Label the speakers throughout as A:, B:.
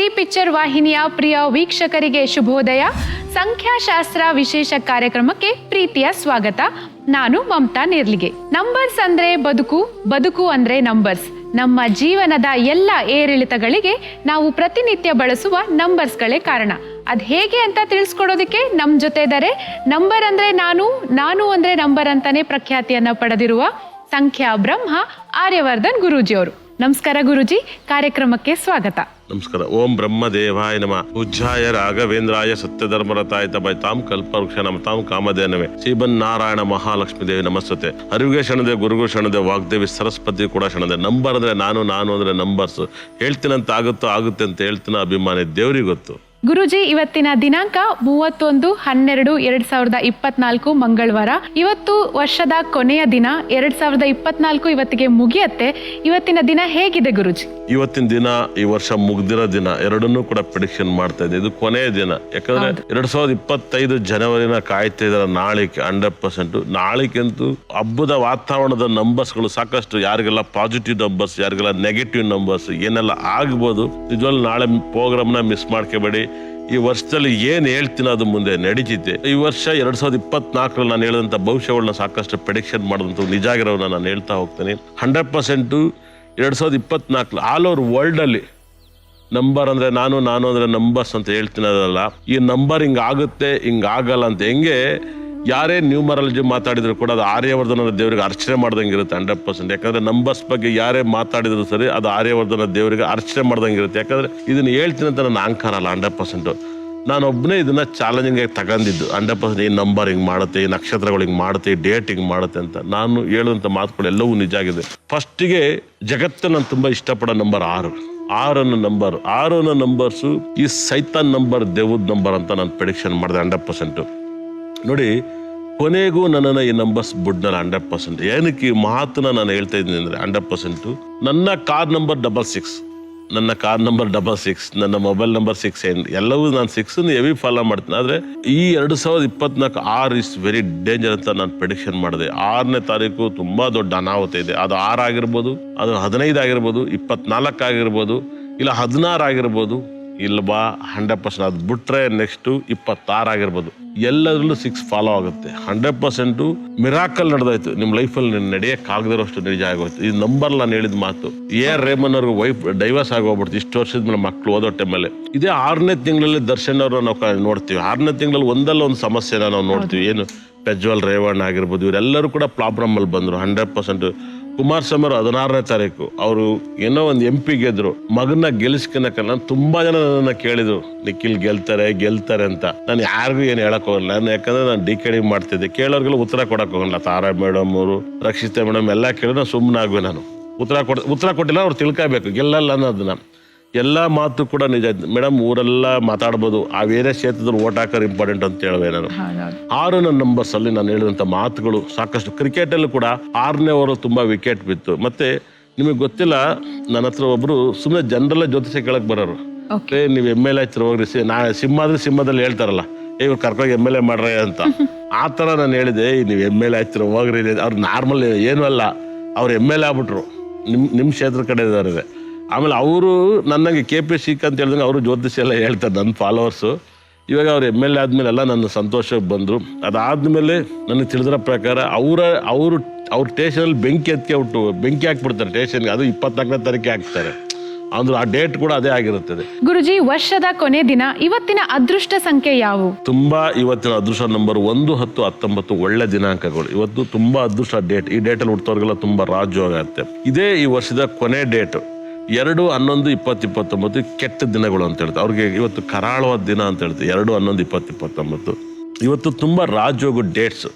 A: G picture ವಾಹಿನಿಯ ಪ್ರಿಯ ವೀಕ್ಷಕರಿಗೆ ಶುಭೋದಯ. ಸಂಖ್ಯಾಶಾಸ್ತ್ರ ವಿಶೇಷ ಕಾರ್ಯಕ್ರಮಕ್ಕೆ ಪ್ರೀತಿಯ ಸ್ವಾಗತ. ನಾನು ಮಮತಾ ನೇರ್ಲಿಗೆ. ನಂಬರ್ಸ್ ಅಂದ್ರೆ ಬದುಕು, ಬದುಕು ಅಂದ್ರೆ ನಂಬರ್ಸ್. ನಮ್ಮ ಜೀವನದ ಎಲ್ಲ ಏರಿಳಿತಗಳಿಗೆ ನಾವು ಪ್ರತಿನಿತ್ಯ ಬಳಸುವ ನಂಬರ್ಸ್ಗಳೇ ಕಾರಣ. ಅದ್ ಹೇಗೆ ಅಂತ ತಿಳಿಸ್ಕೊಡೋದಕ್ಕೆ ನಮ್ ಜೊತೆ ಇದ್ದಾರೆ ನಂಬರ್ ಅಂದ್ರೆ ನಾನು ಅಂದ್ರೆ ನಂಬರ್ ಅಂತಾನೆ ಪ್ರಖ್ಯಾತಿಯನ್ನ ಪಡೆದಿರುವ ಸಂಖ್ಯಾ ಬ್ರಹ್ಮ ಆರ್ಯವರ್ಧನ್ ಗುರೂಜಿ ಅವರು. ನಮಸ್ಕಾರ ಗುರುಜಿ, ಕಾರ್ಯಕ್ರಮಕ್ಕೆ ಸ್ವಾಗತ.
B: ನಮಸ್ಕಾರ. ಓಂ ಬ್ರಹ್ಮದೇವಾಯ ನಮಃ. ಪೂಜ್ಯಾಯ ರಾಘವೇಂದ್ರಾಯ ಸತ್ಯಧರ್ಮರತಾಯ ತಪೈತಾಂ ಕಲ್ಪವೃಕ್ಷ ನಮತಾಂ ಕಾಮಧೇನವೇ ಶ್ರೀಮನ್ ನಾರಾಯಣ ಮಹಾಲಕ್ಷ್ಮೀ ದೇವಿ ನಮಸ್ತತೆ. ಅರಿವಿಗೆ ಶರಣದೆ, ಗುರುಗೂ ಶರಣದೆ, ವಾಗ್ದೇವಿ ಸರಸ್ವತಿ ಕೂಡ ಶರಣದೆ. ನಂಬರ್ ಅಂದ್ರೆ ನಾನು ಅಂದ್ರೆ ನಂಬರ್ಸ್. ಹೇಳ್ತೀನಂತ ಆಗುತ್ತೆ ಅಂತ ಹೇಳ್ತೀನ ಅಭಿಮಾನಿ ದೇವ್ರಿಗೆ ಗೊತ್ತು.
A: ಗುರುಜಿ, ಇವತ್ತಿನ ದಿನಾಂಕ 31/12/2024 ಮಂಗಳವಾರ. ಇವತ್ತು ವರ್ಷದ ಕೊನೆಯ ದಿನ. 2024 ಇವತ್ತಿಗೆ ಮುಗಿಯತ್ತೆ. ಇವತ್ತಿನ ದಿನ ಹೇಗಿದೆ ಗುರುಜಿ?
B: ಇವತ್ತಿನ ದಿನ, ಈ ವರ್ಷ ಮುಗ್ದಿರೋ ದಿನ, ಎರಡನ್ನೂ ಕೂಡ ಪ್ರಿಡಿಕ್ಷನ್ ಮಾಡ್ತಾ ಇದೆ. ಇದು ಕೊನೆಯ ದಿನ. ಯಾಕಂದ್ರೆ 2025 ಜನವರಿನ ಕಾಯ್ತಾ ಇದಾರೆ. ನಾಳಿಕೆ 100%. ನಾಳಿಕೆಂತೂ ಹಬ್ಬದ ವಾತಾವರಣದ ನಂಬರ್ಸ್ಗಳು ಸಾಕಷ್ಟು. ಯಾರಿಗೆಲ್ಲ ಪಾಸಿಟಿವ್ ನಂಬರ್ಸ್, ಯಾರಿಗೆಲ್ಲ ನೆಗೆಟಿವ್ ನಂಬರ್ಸ್, ಏನೆಲ್ಲ ಆಗ್ಬೋದು. ನಿಜವಾಗ್ಲೂ ನಾಳೆ ಪ್ರೋಗ್ರಾಮ್ನ ಮಿಸ್ ಮಾಡ್ಕೋಬೇಡಿ. ಈ ವರ್ಷದಲ್ಲಿ ಏನ್ ಹೇಳ್ತೀನೋ ಅದು ಮುಂದೆ ನಡೀತಿದೆ. ಈ ವರ್ಷ 2024 ನಾನು ಹೇಳಿದಂತ ಭವಿಷ್ಯಗಳನ್ನ ಸಾಕಷ್ಟು ಪ್ರೆಡಿಕ್ಷನ್ ಮಾಡಿದಂತ ನಿಜ ಆಗಿರೋನ ನಾನು ಹೇಳ್ತಾ ಹೋಗ್ತೇನೆ. 100% 2024 ಆಲ್ ಓವರ್ ವರ್ಲ್ಡ್ ಅಲ್ಲಿ ನಂಬರ್ ಅಂದ್ರೆ ನಾನು ಅಂದ್ರೆ ನಂಬರ್ಸ್ ಅಂತ ಹೇಳ್ತೀನಲ್ಲ. ಈ ನಂಬರ್ ಹಿಂಗಾಗುತ್ತೆ ಹಿಂಗಾಗಲ್ಲ ಅಂತ ಹೆಂಗೆ ಯಾರೇ ನ್ಯೂಮರಾಲಜಿ ಮಾತಾಡಿದ್ರು ಕೂಡ ಅದು ಆರ್ಯವರ್ಧನ ದೇವರಿಗೆ ಅರ್ಚನೆ ಮಾಡ್ದಂಗೆ ಇರುತ್ತೆ 100%. ಯಾಕಂದ್ರೆ ನಂಬರ್ಸ್ ಬಗ್ಗೆ ಯಾರೇ ಮಾತಾಡಿದ್ರು ಸರಿ, ಅದು ಆರ್ಯವರ್ಧನ ದೇವರಿಗೆ ಅರ್ಚನೆ ಮಾಡ್ದಂಗೆ ಇರುತ್ತೆ. ಯಾಕಂದ್ರೆ ಇದನ್ನ ಹೇಳ್ತೀನಿ ಅಂತ ನನ್ನ ಅಹಂಕಾರ ಅಲ್ಲ. 100% ನಾನೊಬ್ಬನೇ ಇದನ್ನ ಚಾಲೆಂಜಿಂಗ್ ಆಗಿ ತಗೊಂಡಿದ್ದು. 100% ಈ ನಂಬರ್ ಹಿಂಗ್ ಮಾಡುತ್ತೆ, ಈ ನಕ್ಷತ್ರಗಳು ಹಿಂಗ್ ಮಾಡುತ್ತೆ, ಈ ಡೇಟ್ ಹಿಂಗ್ ಮಾಡುತ್ತೆ ಅಂತ ನಾನು ಹೇಳುವಂತ ಮಾತುಗಳು ಎಲ್ಲವೂ ನಿಜ ಆಗಿದೆ. ಫಸ್ಟಿಗೆ ಜಗತ್ತು ನಾನು ತುಂಬಾ ಇಷ್ಟಪಡೋ ನಂಬರ್ 6 ಅನ್ನೋ ನಂಬರ್ಸು ಈ ಸೈತಾನ್ ನಂಬರ್, ದೇವದ ನಂಬರ್ ಅಂತ ನಾನು ಪ್ರೆಡಿಕ್ಷನ್ ಮಾಡಿದೆ 100%. ನೋಡಿ, ಕೊನೆಗೂ ನನ್ನನ್ನು ಈ ನಂಬರ್ಸ್ ಬಿಡ್ನಲ್ಲ 100%. ಏನಕ್ಕೆ ಈ ಮಾತನ್ನ ನಾನು ಹೇಳ್ತಾ ಇದ್ದೀನಿ ಅಂದರೆ 100% ನನ್ನ ಕಾರ್ ನಂಬರ್ 66, ನನ್ನ ಮೊಬೈಲ್ ನಂಬರ್ 6 ಎಲ್ಲವೂ ನಾನು 6 ಹೆವಿ ಫಾಲೋ ಮಾಡ್ತೀನಿ. ಆದರೆ ಈ 2024 6 ಇಸ್ ವೆರಿ ಡೇಂಜರ್ ಅಂತ ನಾನು ಪ್ರೆಡಿಕ್ಷನ್ ಮಾಡಿದೆ. 6ನೇ ತಾರೀಕು ತುಂಬಾ ದೊಡ್ಡ ಅನಾಹುತ ಇದೆ. ಅದು 6 ಆಗಿರ್ಬೋದು, ಅದು 15 ಆಗಿರ್ಬೋದು, 24 ಆಗಿರ್ಬೋದು, ಇಲ್ಲ 16 ಆಗಿರ್ಬೋದು, ಇಲ್ವಾ 100% ಅದು ಬಿಟ್ರೆ ನೆಕ್ಸ್ಟ್ 26 ಆಗಿರ್ಬೋದು. ಎಲ್ಲದರಲ್ಲೂ 6 ಫಾಲೋ ಆಗುತ್ತೆ. 100% ಮಿರಾಕಲ್ ನಡೆದಾಯ್ತು ನಿಮ್ಮ ಲೈಫಲ್ಲಿ. ನಡೆಯಕ್ಕಾಗದಿರೋಷ್ಟು ನಿಜ ಆಗೋಯ್ತು. ಈ ನಂಬರ್ ನಾನು ಹೇಳಿದ ಮಾತು. ರೇಮನ್ ಅವ್ರಿಗೆ ವೈಫ್ ಡೈವರ್ಸ್ ಆಗೋಗ್ಬಿಡ್ತು ಇಷ್ಟು ವರ್ಷದ ಮೇಲೆ, ಮಕ್ಕಳು ಓದೋ ಟೈಮಲ್ಲಿ. ಇದೇ 6ನೇ ತಿಂಗಳಲ್ಲಿ ದರ್ಶನ್ ಅವ್ರನ್ನ ನಾವು ನೋಡ್ತೀವಿ. 6ನೇ ತಿಂಗಳಲ್ಲಿ ಒಂದಲ್ಲ ಒಂದು ಸಮಸ್ಯೆನ ನಾವು ನೋಡ್ತೀವಿ. ಏನು ಪ್ರಜ್ವಲ್ ರೇವಣ್ಣ ಆಗಿರ್ಬೋದು, ಇವರೆಲ್ಲರೂ ಕೂಡ ಪ್ರಾಬ್ಲಮ್ ಅಲ್ಲಿ ಬಂದ್ರು 100%. ಕುಮಾರಸ್ವಾಮಿ ಅವರು 16ನೇ ತಾರೀಕು ಅವರು ಏನೋ ಒಂದು MP ಗೆದ್ರು. ಮಗನ್ನ ಗೆಲ್ಲಿಸ್ಕೊಳಕಲ್ಲ ತುಂಬಾ ಜನ ನನ್ನ ಕೇಳಿದ್ರು, ನಿಖಿಲ್ ಗೆಲ್ತಾರೆ ಅಂತ. ನಾನು ಯಾರಿಗೂ ಏನು ಹೇಳಕ್ ಹೋಗಲ್ಲ. ಯಾಕಂದ್ರೆ ನಾನು DKD ಮಾಡ್ತಿದ್ದೆ. ಕೇಳೋರ್ಗೆಲ್ಲ ಉತ್ತರ ಕೊಡಕ್ ಹೋಗಲ್ಲ. ತಾರಾ ಮೇಡಮ್ ಅವರು, ರಕ್ಷಿತಾ ಮೇಡಮ್ ಎಲ್ಲ ಕೇಳಿದ್ರೆ ಸುಮ್ಮನೆ ಆಗುವೆ. ನಾನು ಉತ್ತರ ಕೊಟ್ಟಿಲ್ಲ. ಅವ್ರು ತಿಳ್ಕೋಬೇಕು ಗೆಲ್ಲಲ್ಲ ಅನ್ನೋದನ್ನ. ಎಲ್ಲ ಮಾತು ಕೂಡ ನಿಜ. ಮೇಡಮ್ ಊರೆಲ್ಲ ಮಾತಾಡ್ಬೋದು, ಆ ಬೇರೆ ಕ್ಷೇತ್ರದಲ್ಲಿ ಓಟ್ ಹಾಕೋರು ಇಂಪಾರ್ಟೆಂಟ್ ಅಂತ ಹೇಳುವೆ ನಾನು. 6 ನನ್ನ ನಂಬರ್ಸ್ ಅಲ್ಲಿ ನಾನು ಹೇಳಿದಂತ ಮಾತುಗಳು ಸಾಕಷ್ಟು. ಕ್ರಿಕೆಟ್ ಅಲ್ಲೂ ಕೂಡ 6ನೇ ಓವರ್ ತುಂಬಾ ವಿಕೆಟ್ ಬಿತ್ತು. ಮತ್ತೆ ನಿಮಗೆ ಗೊತ್ತಿಲ್ಲ, ನನ್ನ ಹತ್ರ ಒಬ್ರು ಸುಮ್ಮನೆ ಜನರಲ್ಲ ಜ್ಯೋತಿಷ ಕೇಳಕ್ ಬರೋರು. ನೀವು MLA ಹತ್ರ ಹೋಗ್ರಿ, ಸಿಂಹದಲ್ಲಿ ಹೇಳ್ತಾರಲ್ಲ, ಇವ್ರು ಕರ್ಕೊಂಡು MLA ಮಾಡ್ರೆ ಅಂತ. ಆ ತರ ನಾನು ಹೇಳಿದೆ, ನೀವು MLA ಹತ್ರ ಹೋಗ್ರಿ. ಅವ್ರು ನಾರ್ಮಲ್ ಏನೂ ಅಲ್ಲ, ಅವ್ರು MLA ಆಗ್ಬಿಟ್ರು. ನಿಮ್ ಕ್ಷೇತ್ರ ಕಡೆ ಇದಾರೆ. ಆಮೇಲೆ ಅವರು ನನಗೆ KP ಅಂತ ಹೇಳಿದಂಗೆ ಅವರು ಜ್ಯೋತಿಷ ಎಲ್ಲ ಹೇಳ್ತಾರೆ ನನ್ನ ಫಾಲೋವರ್ಸು. ಇವಾಗ ಅವ್ರು MLA ಆದ್ಮೇಲೆ ಎಲ್ಲ ನನ್ನ ಸಂತೋಷಕ್ಕೆ ಬಂದರು. ಅದಾದ್ಮೇಲೆ ನನಗೆ ತಿಳಿದಿರೋ ಪ್ರಕಾರ ಅವ್ರ ಸ್ಟೇಷನಲ್ಲಿ ಬೆಂಕಿ ಹಾಕ್ಬಿಡ್ತಾರೆ ಸ್ಟೇಷನ್ಗೆ. ಅದು 24ನೇ ತಾರೀಕಿಗೆ ಹಾಕ್ತಾರೆ. ಅಂದ್ರೆ ಆ ಡೇಟ್ ಕೂಡ ಅದೇ ಆಗಿರುತ್ತದೆ.
A: ಗುರುಜಿ, ವರ್ಷದ ಕೊನೆ ದಿನ. ಇವತ್ತಿನ ಅದೃಷ್ಟ ಸಂಖ್ಯೆ ಯಾವುವು?
B: ತುಂಬಾ ಇವತ್ತಿನ ಅದೃಷ್ಟ ನಂಬರ್ 1, 10, 19 ಒಳ್ಳೆ ದಿನಾಂಕಗಳು. ಇವತ್ತು ತುಂಬಾ ಅದೃಷ್ಟ ಡೇಟ್. ಈ ಡೇಟಲ್ಲಿ ಹುಟ್ಟೋರ್ಗೆಲ್ಲ ತುಂಬಾ ರಾಜಯೋಗ ಆಗುತ್ತೆ. ಇದೇ ಈ ವರ್ಷದ ಕೊನೆ ಡೇಟ್ 2, 11, 20, 29 ಕೆಟ್ಟ ದಿನಗಳು ಅಂತ ಹೇಳ್ತಾರೆ. ಅವ್ರಿಗೆ ಇವತ್ತು ಕರಾಳವಾದ ದಿನ ಅಂತ ಹೇಳ್ತಾರೆ. 2, 11, 20, 29 ಇವತ್ತು ತುಂಬಾ ರಾಜಯೋಗ ಡೇಟ್ಸ್.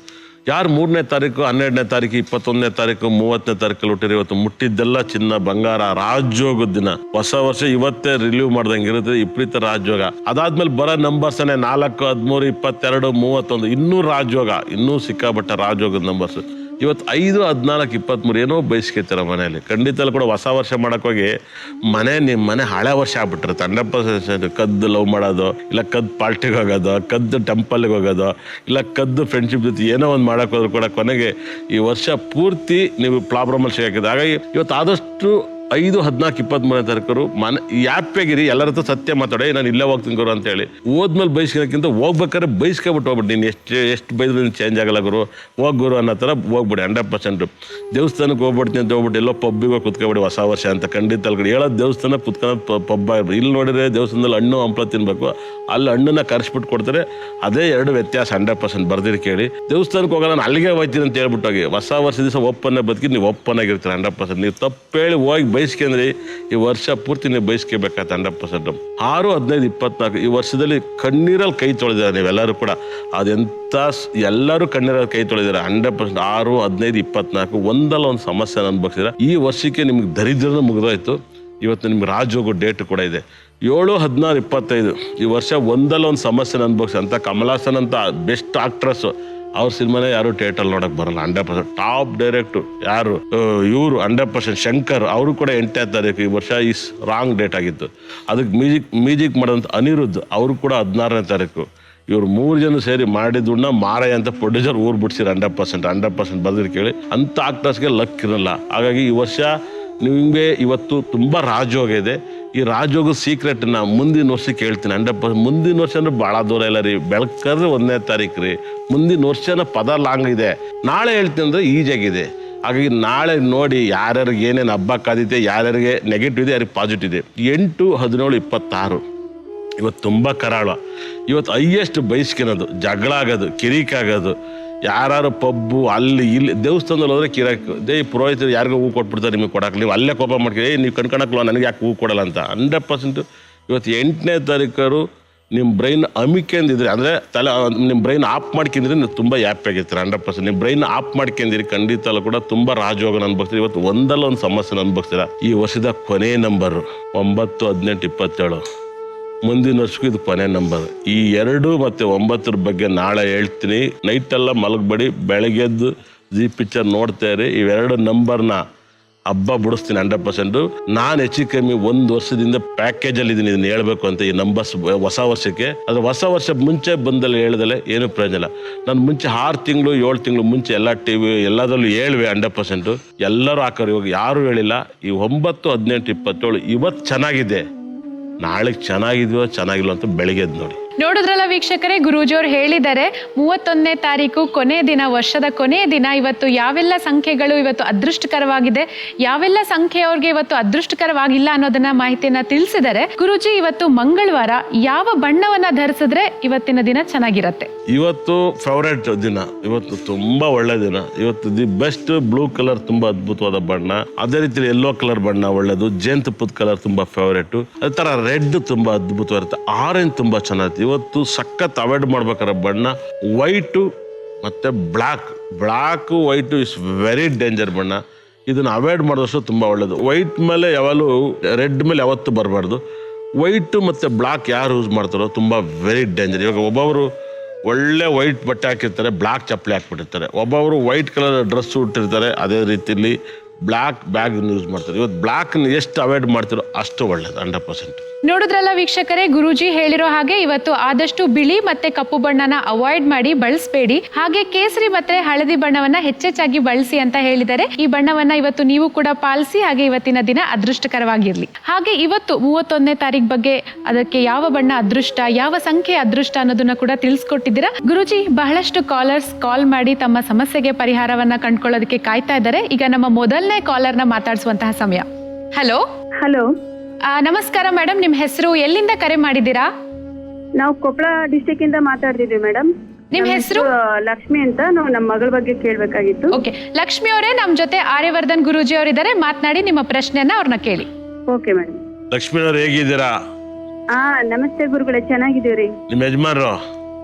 B: ಯಾರು 3ನೇ ತಾರೀಕು, 12ನೇ ತಾರೀಕು, 21ನೇ ತಾರೀಕು, 30ನೇ ತಾರೀಕಲ್ಲಿ ಹುಟ್ಟಿರಿ, ಇವತ್ತು ಮುಟ್ಟಿದ್ದೆಲ್ಲ ಚಿನ್ನ ಬಂಗಾರ ರಾಜಯೋಗದ ದಿನ. ಹೊಸ ವರ್ಷ ಇವತ್ತೇ ರಿಲೀವ್ ಮಾಡ್ದಂಗೆ ಇರುತ್ತೆ. ವಿಪರೀತ ರಾಜಯೋಗ. ಅದಾದ್ಮೇಲೆ ಬರೋ ನಂಬರ್ಸನೇ 4, 13, 22, 31 ಇನ್ನೂ ರಾಜಯೋಗ, ಇನ್ನೂ ಸಿಕ್ಕಾಬಟ್ಟ ರಾಜಯೋಗದ ನಂಬರ್ಸ್. ಇವತ್ತು 5, 14, 23 ಏನೋ ಬಯಸ್ಕೊತಾರ ಮನೆಯಲ್ಲಿ. ಖಂಡಿತ ಕೂಡ ಹೊಸ ವರ್ಷ ಮಾಡಕ್ ಹೋಗಿ ನಿಮ್ಮ ಮನೆ ಹಳೆ ವರ್ಷ ಆಗ್ಬಿಟ್ಟಿರುತ್ತೆ. 100% ಕದ್ದು ಲವ್ ಮಾಡೋದು, ಇಲ್ಲ ಕದ್ದು ಪಾರ್ಟಿಗೆ ಹೋಗೋದು, ಕದ್ದು ಟೆಂಪಲ್ಗೆ ಹೋಗೋದು, ಇಲ್ಲ ಕದ್ದು ಫ್ರೆಂಡ್ಶಿಪ್ ಜೊತೆ ಏನೋ ಒಂದು ಮಾಡಕ್ ಹೋದ್ರು ಕೂಡ ಕೊನೆಗೆ ಈ ವರ್ಷ ಪೂರ್ತಿ ನೀವು ಪ್ರಾಬ್ಲಮಲ್ಲಿ ಸಿಗಾಕಿದೆ. ಹಾಗಾಗಿ ಇವತ್ತು ಆದಷ್ಟು 5, 14, 23ನೇ ತಾರೀಕು ಮನೆ ಯಾಪ್ಯಾಗಿರಿ, ಎಲ್ಲರ ಹತ್ರ ಸತ್ಯ ಮಾತಾಡಿ, ನಾನು ಇಲ್ಲೇ ಹೋಗ್ತೀನಿ ಗುರು ಅಂತ ಹೇಳಿ. ಹೋದ್ಮೇಲೆ ಬೈಸ್ಕೊಳಕ್ಕಿಂತ ಹೋಗ್ಬೇಕಾದ್ರೆ ಬೈಸ್ಕೊಬಿಟ್ಟು ಹೋಗ್ಬಿಟ್ಟು, ನೀನು ಎಷ್ಟು ಬೈದ್ರು ಚೇಂಜ್ ಆಗಲ್ಲ ಗುರು, ಹೋಗ್ ಗುರು ಅನ್ನೋ ಥರ ಹೋಗ್ಬಿಡಿ 100%. ದೇವಸ್ಥಾನಕ್ಕೆ ಹೋಗ್ಬಿಡ್ತೀನಿ ಅಂತ ಹೋಗ್ಬಿಟ್ಟು ಎಲ್ಲೋ ಪಬ್ಬಿಗೆ ಕುತ್ಕೊಬಿಡಿ ಹೊಸ ವರ್ಷ ಅಂತ. ಖಂಡಿತ ಅಲ್ಗಡೆ ಹೇಳೋದು ದೇವಸ್ಥಾನ ಕುತ್ಕೊಳ್ಳೋದು ಪಬ್ಬ ಇರ್ಬೋದು. ಇಲ್ಲಿ ನೋಡಿದ್ರೆ ದೇವಸ್ಥಾನದಲ್ಲಿ ಹಣ್ಣು ಹಂಪಲ ತಿನ್ಬೇಕು, ಅಲ್ಲಿ ಹಣ್ಣನ್ನ ಕರ್ಸ್ಬಿಟ್ಟು ಕೊಡ್ತಾರೆ. ಅದೇ 2 ವ್ಯತ್ಯಾಸ 100% ಬರ್ದಿರಿ ಕೇಳಿ. ದೇವಸ್ಥಾನಕ್ಕೆ ಹೋಗಲ್ಲ, ನಾನು ಅಲ್ಲಿಗೆ ಹೋಗ್ತೀನಿ ಅಂತ ಹೇಳ್ಬಿಟ್ಟು ಹೋಗಿ ಹೊಸ ವರ್ಷ ದಿವಸ ಒಪ್ಪನ್ನ ಬದುಕಿ ನೀವು ಓಪನ್ ಆಗಿರ್ತೀರ 100%. ನೀವು ತಪ್ಪು ಹೇಳಿ ಹೋಗಿ ಬಯಸ್ಕೊಂಡ್ರಿ ಈ ವರ್ಷ ಪೂರ್ತಿ ನೀವು ಬಯಸ್ಕೋಬೇಕಾಯ್ತು 100%. 6, 15, 24 ಈ ವರ್ಷದಲ್ಲಿ ಕಣ್ಣೀರಲ್ಲಿ ಕೈ ತೊಳೆದಿದ್ದಾರೆ ನೀವೆಲ್ಲರೂ ಕೂಡ. ಅದೆಂಥ ಎಲ್ಲರೂ ಕಣ್ಣೀರಲ್ಲಿ ಕೈ ತೊಳೆದಿದ್ದಾರೆ 100%. 6, 15, 24 ಒಂದಲ್ಲ ಒಂದು ಸಮಸ್ಯೆ ಅನುಭವಿಸಿದ್ರೆ ಈ ವರ್ಷಕ್ಕೆ ನಿಮ್ಗೆ ದರಿದ್ರನೂ ಮುಗಿದೋಯ್ತು. ಇವತ್ತು ನಿಮ್ಗೆ ರಾಜೋಗೋ ಡೇಟ್ ಕೂಡ ಇದೆ 7, 16, 25 ಈ ವರ್ಷ ಒಂದಲ್ಲ ಒಂದು ಸಮಸ್ಯೆ ಅನುಭವಿಸಿ ಅಂತ ಕಮಲಾಸನ್ ಅಂತ ಬೆಸ್ಟ್ ಆಕ್ಟ್ರೆಸ್, ಅವ್ರ ಸಿನಿಮಾನೇ ಯಾರು ಥಿಯೇಟರ್ ನೋಡಕ್ ಬರಲ್ಲ 100%. ಟಾಪ್ ಡೈರೆಕ್ಟ್ ಯಾರು ಇವರು 100% ಶಂಕರ್, ಅವರು ಕೂಡ 8ನೇ ತಾರೀಕು ಈ ವರ್ಷ ಈ ರಾಂಗ್ ಡೇಟ್ ಆಗಿತ್ತು. ಅದಕ್ಕೆ ಮ್ಯೂಸಿಕ್ ಮಾಡೋಂಥ ಅನಿರುದ್ಧ್ ಅವರು ಕೂಡ 16ನೇ ತಾರೀಕು. ಇವ್ರು 3 ಜನ ಸೇರಿ ಮಾಡಿದ್ದುಣ್ಣ ಮಾರಯ್ಯ ಅಂತ ಪ್ರೊಡ್ಯೂಸರ್ ಊರು ಬಿಡ್ಸಿರ 100% ಬರ್ದಿರಿ ಕೇಳಿ. ಅಂಥ ಆಕ್ಟರ್ಸ್ಗೆ ಲಕ್ ಇರಲ್ಲ. ಹಾಗಾಗಿ ಈ ವರ್ಷ ನಿಮಗೆ ಇವತ್ತು ತುಂಬ ರಾಜಯೋಗ ಇದೆ. ಈ ರಾಜಯೋಗದ ಸೀಕ್ರೆಟ್ನ ಮುಂದಿನ ವರ್ಷಕ್ಕೆ ಹೇಳ್ತೀನಿ 100%. ಮುಂದಿನ ವರ್ಷ ಅಂದ್ರೆ ಭಾಳ ದೂರ ಇಲ್ಲ ರೀ, ಬೆಳಕರ್ರೆ 1ನೇ ತಾರೀಕು ರೀ. ಮುಂದಿನ ವರ್ಷನ ಪದ ಲಾಂಗ್ ಇದೆ. ನಾಳೆ ಹೇಳ್ತೀನಿ ಅಂದರೆ ಈಜಾಗಿದೆ. ಹಾಗಾಗಿ ನಾಳೆ ನೋಡಿ ಯಾರ್ಯಾರಿಗೆ ಏನೇನು ಹಬ್ಬ ಕಾದಿದೆ, ಯಾರ್ಯಾರಿಗೆ ನೆಗೆಟಿವ್ ಇದೆ, ಯಾರಿಗೆ ಪಾಸಿಟಿವ್ ಇದೆ. 8, 17, 26 ಇವತ್ತು ತುಂಬ ಕರಾಳ. ಇವತ್ತು ಹೈಯೆಸ್ಟ್ ಬೈಸ್ಕಿನೋದು, ಜಗಳ ಆಗೋದು, ಕಿರಿಕಾಗೋದು, ಯಾರು ಪಬ್ಬು ಅಲ್ಲಿ ಇಲ್ಲಿ ದೇವಸ್ಥಾನದಲ್ಲಿ ಹೋದ್ರೆ ಕಿರಾಕು. ಪುರೋಹಿತರು ಯಾರಿಗೂ ಹೂ ಕೊಟ್ಬಿಡ್ತಾರೆ, ನಿಮಗೆ ಕೊಡಕ್ಕೆ. ನೀವು ಅಲ್ಲೇ ಕೋಪ ಮಾಡ್ತೀರಿ, ನೀವು ಕಣ್ಕೊಳಕ್ಲ ನನಗೆ ಯಾಕೆ ಹೂ ಕೊಡಲ್ಲ ಅಂತ 100%. ಇವತ್ತು 8ನೇ ತಾರೀಕು ನಿಮ್ಮ ಬ್ರೈನ್ ಅಮಿಕೊಂಡಿದ್ರಿ ಅಂದರೆ ನಿಮ್ಮ ಬ್ರೈನ್ ಆಫ್ ಮಾಡ್ಕೊಂಡಿದ್ರೆ ನೀವು ತುಂಬ ಹ್ಯಾಪಿ ಆಗಿರ್ತೀರ 100%. ನಿಮ್ಮ ಬ್ರೈನ್ ಆಫ್ ಮಾಡ್ಕೊಂಡಿರಿ ಖಂಡಿತ ಕೂಡ ತುಂಬ ರಾಜಯೋಗನ ಅನ್ಭವಿಸ್ತೀರಿ. ಇವತ್ತು ಒಂದಲ್ಲ ಒಂದು ಸಮಸ್ಯೆನ ಅನ್ಭವಿಸ್ತೀರ. ಈ ವರ್ಷದ ಕೊನೆ ನಂಬರು 9, 18, 27 ಮುಂದಿನ ವರ್ಷಕ್ಕೂ ಇದು ಕೊನೆ ನಂಬರ್. ಈ 2 ಮತ್ತು 9 ಬಗ್ಗೆ ನಾಳೆ ಹೇಳ್ತೀನಿ. ನೈಟೆಲ್ಲ ಮಲಗಬೇಡಿ, ಬೆಳಗ್ಗೆದ್ದು ಜಿ ಪಿಕ್ಚರ್ ನೋಡ್ತಾ ಇರಿ. ಇವೆರಡು ನಂಬರ್ನ ಹಬ್ಬ ಬಿಡಿಸ್ತೀನಿ 100%. ನಾನು ಹೆಚ್ಚು ಕಮ್ಮಿ 1 ವರ್ಷದಿಂದ ಪ್ಯಾಕೇಜಲ್ಲಿ ಇದೀನಿ ಇದನ್ನ ಹೇಳ್ಬೇಕು ಅಂತ ಈ ನಂಬರ್ಸ್ ಹೊಸ ವರ್ಷಕ್ಕೆ. ಅದು ಹೊಸ ವರ್ಷ ಮುಂಚೆ ಬಂದಲ್ಲಿ ಹೇಳ್ದಲೆ ಏನು ಪ್ರಯೋಜನ ಇಲ್ಲ. ನಾನು ಮುಂಚೆ 6 ತಿಂಗಳು 7 ತಿಂಗಳು ಮುಂಚೆ ಎಲ್ಲ ಟಿವಿ ಎಲ್ಲದರಲ್ಲೂ ಹೇಳ್ವೆ 100%. ಎಲ್ಲರೂ ಹಾಕೋರು, ಇವಾಗ ಯಾರು ಹೇಳಿಲ್ಲ. ಈ 9, 18, 27 ಇವತ್ತು ಚೆನ್ನಾಗಿದೆ, ನಾಳೆ ಚೆನ್ನಾಗಿದ್ಯೋ ಚೆನ್ನಾಗಿಲ್ಲ ಅಂತ ಬೆಳಿಗ್ಗೆ ನೋಡಿ.
A: ನೋಡಿದ್ರಲ್ಲ ವೀಕ್ಷಕರೇ, ಗುರೂಜಿಯವ್ರು ಹೇಳಿದ್ದಾರೆ 31ನೇ ತಾರೀಕು ಕೊನೆಯ ದಿನ, ವರ್ಷದ ಕೊನೆಯ ದಿನ. ಇವತ್ತು ಯಾವೆಲ್ಲ ಸಂಖ್ಯೆಗಳು ಇವತ್ತು ಅದೃಷ್ಟಕರವಾಗಿದೆ, ಯಾವೆಲ್ಲ ಸಂಖ್ಯೆಯವ್ರಿಗೆ ಇವತ್ತು ಅದೃಷ್ಟಕರವಾಗಿಲ್ಲ ಅನ್ನೋದನ್ನ ಮಾಹಿತಿಯನ್ನ ತಿಳಿಸಿದ್ದಾರೆ. ಗುರೂಜಿ, ಇವತ್ತು ಮಂಗಳವಾರ, ಯಾವ ಬಣ್ಣವನ್ನ ಧರಿಸಿದ್ರೆ ಇವತ್ತಿನ ದಿನ ಚೆನ್ನಾಗಿರತ್ತೆ?
B: ಇವತ್ತು ಫೇವರೇಟ್ ದಿನ, ಇವತ್ತು ತುಂಬಾ ಒಳ್ಳೆ ದಿನ. ಇವತ್ತು ದಿ ಬೆಸ್ಟ್ ಬ್ಲೂ ಕಲರ್ ತುಂಬಾ ಅದ್ಭುತವಾದ ಬಣ್ಣ. ಅದೇ ರೀತಿ ಯೆಲ್ಲೋ ಕಲರ್ ಬಣ್ಣ ಒಳ್ಳೇದು, ಜೇನುತುಪ್ಪದ ಕಲರ್ ತುಂಬಾ ಫೇವರೇಟ್. ಅದೇ ತರ ರೆಡ್ ತುಂಬಾ ಅದ್ಭುತವಾಗಿರುತ್ತೆ, ಆರೆಂಜ್ ತುಂಬಾ ಚೆನ್ನಾಗಿರುತ್ತೆ. ಇವತ್ತು ಸಖತ್ ಅವಾಯ್ಡ್ ಮಾಡ್ಬೇಕಾದ್ರೆ ಬಣ್ಣ ವೈಟು ಮತ್ತೆ black. White is very danger ಬಣ್ಣ. ಇದನ್ನ ಅವಾಯ್ಡ್ ಮಾಡಿದಷ್ಟು ತುಂಬಾ ಒಳ್ಳೇದು. ವೈಟ್ ಮೇಲೆ ಯಾವಾಗಲೂ, ರೆಡ್ ಮೇಲೆ ಯಾವತ್ತೂ ಬರಬಾರ್ದು. ವೈಟು ಮತ್ತು ಬ್ಲಾಕ್ ಯಾರು ಯೂಸ್ ಮಾಡ್ತಾರೋ ತುಂಬ ವೆರಿ ಡೇಂಜರ್. ಇವಾಗ ಒಬ್ಬೊಬ್ರು ಒಳ್ಳೆ ವೈಟ್ ಬಟ್ಟೆ ಹಾಕಿರ್ತಾರೆ, ಬ್ಲಾಕ್ ಚಪ್ಪಲಿ ಹಾಕ್ಬಿಟ್ಟಿರ್ತಾರೆ. ಒಬ್ಬೊಬ್ರು ವೈಟ್ ಕಲರ್ ಡ್ರೆಸ್ ಉಟ್ಟಿರ್ತಾರೆ, ಅದೇ ರೀತಿಯಲ್ಲಿ ಬ್ಲಾಕ್ ಬ್ಯಾಗ್ ಯೂಸ್ ಮಾಡ್ತಾರೆ. ಇವತ್ತು ಬ್ಲಾಕ್ನ ಎಷ್ಟು ಅವಾಯ್ಡ್ ಮಾಡ್ತಿರೋ ಅಷ್ಟು ಒಳ್ಳೇದು 100%.
A: ನೋಡಿದ್ರಲ್ಲ ವೀಕ್ಷಕರೇ, ಗುರೂಜಿ ಹೇಳಿರೋ ಹಾಗೆ ಇವತ್ತು ಆದಷ್ಟು ಬಿಳಿ ಮತ್ತೆ ಕಪ್ಪು ಬಣ್ಣನ ಅವಾಯ್ಡ್ ಮಾಡಿ ಬಳಸಬೇಡಿ. ಹಾಗೆ ಕೇಸರಿ ಮತ್ತೆ ಹಳದಿ ಬಣ್ಣವನ್ನ ಹೆಚ್ಚೆಚ್ಚಾಗಿ ಬಳಸಿ ಅಂತ ಹೇಳಿದ್ದಾರೆ. ಈ ಬಣ್ಣವನ್ನ ಇವತ್ತು ನೀವು ಕೂಡ ಪಾಲಿಸಿ. ಹಾಗೆ ಇವತ್ತಿನ ದಿನ ಅದೃಷ್ಟಕರವಾಗಿರ್ಲಿ. ಹಾಗೆ ಇವತ್ತು 31ನೇ ತಾರೀಕು ಬಗ್ಗೆ, ಅದಕ್ಕೆ ಯಾವ ಬಣ್ಣ ಅದೃಷ್ಟ, ಯಾವ ಸಂಖ್ಯೆ ಅದೃಷ್ಟ ಅನ್ನೋದನ್ನ ಕೂಡ ತಿಳಿಸ್ಕೊಟ್ಟಿದ್ದೀರಾ. ಗುರೂಜಿ, ಬಹಳಷ್ಟು ಕಾಲರ್ಸ್ ಕಾಲ್ ಮಾಡಿ ತಮ್ಮ ಸಮಸ್ಯೆಗೆ ಪರಿಹಾರವನ್ನ ಕಂಡುಕೊಳ್ಳೋದಕ್ಕೆ ಕಾಯ್ತಾ ಇದ್ದಾರೆ. ಈಗ ನಮ್ಮ ಮೊದಲನೇ ಕಾಲರ್ನ ಮಾತಾಡಿಸುವಂತಹ ಸಮಯ. ಹಲೋ. ನಮಸ್ಕಾರ ಮೇಡಮ್, ನಿಮ್ಮ ಹೆಸರು, ಎಲ್ಲಿಂದ ಕರೆ ಮಾಡಿದ್ದೀರಾ?
C: ನಾವು ಕೊಪ್ಪಳ ಡಿಸ್ಟಿಕ್ ಇಂದ ಮಾತಾಡ್ತಿದ್ವಿ ಮೇಡಮ್.
A: ನಿಮ್ಮ ಹೆಸರು?
C: ಲಕ್ಷ್ಮಿ ಅಂತ. ನಾವು ನಮ್ಮ ಮಗಳ ಬಗ್ಗೆ ಕೇಳಬೇಕಾಗಿತ್ತು.
A: ಓಕೆ, ಲಕ್ಷ್ಮಿ ಅವರೇ, ನಮ್ಮ ಜೊತೆ ಆರ್ಯವರ್ಧನ್ ಗುರೂಜಿ ಅವರಿದ್ದಾರೆ. ಮಾತನಾಡಿ ನಿಮ್ಮ ಪ್ರಶ್ನೆಯನ್ನ ಅವ್ರನ್ನ ಕೇಳಿ.
C: Okay madam.
B: ಲಕ್ಷ್ಮೀ ಅವ್ರು ಹೇಗಿದ್ದೀರಾ?
C: ನಮಸ್ತೆ ಗುರುಗಳೇ, ಚೆನ್ನಾಗಿದ್ದೀವ್ರಿ.
B: ನಿಮ್ಮ ಯಜಮಾನ್ರು?